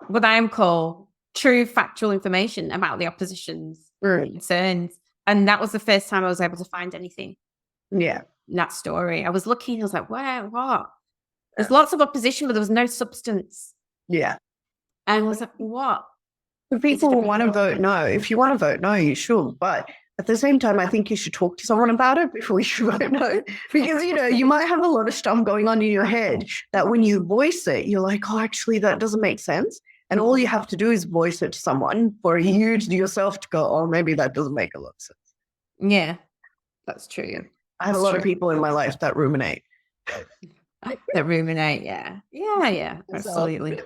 what I call true factual information about the opposition's concerns. And that was the first time I was able to find anything. Yeah. In that story. I was looking, I was like, where, what? There's lots of opposition, but there was no substance. Yeah. And I was like, what? People want to vote no. If you want to vote no, you should. But at the same time, I think you should talk to someone about it before you vote no. Because, you might have a lot of stuff going on in your head that when you voice it, you're like, oh, actually, that doesn't make sense. And all you have to do is voice it to someone for you to yourself to go, oh, maybe that doesn't make a lot of sense. Yeah, that's true. I have a lot of people in my life that ruminate. Yeah. Yeah, absolutely.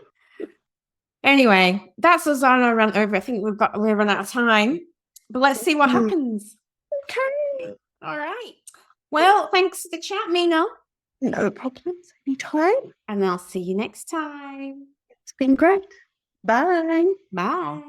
Anyway, that's us on our run over. I think we've run out of time. But let's see what happens. Okay. All right. Well, thanks for the chat, Meenal. No problems. Anytime. And I'll see you next time. It's been great. Bye. Bye.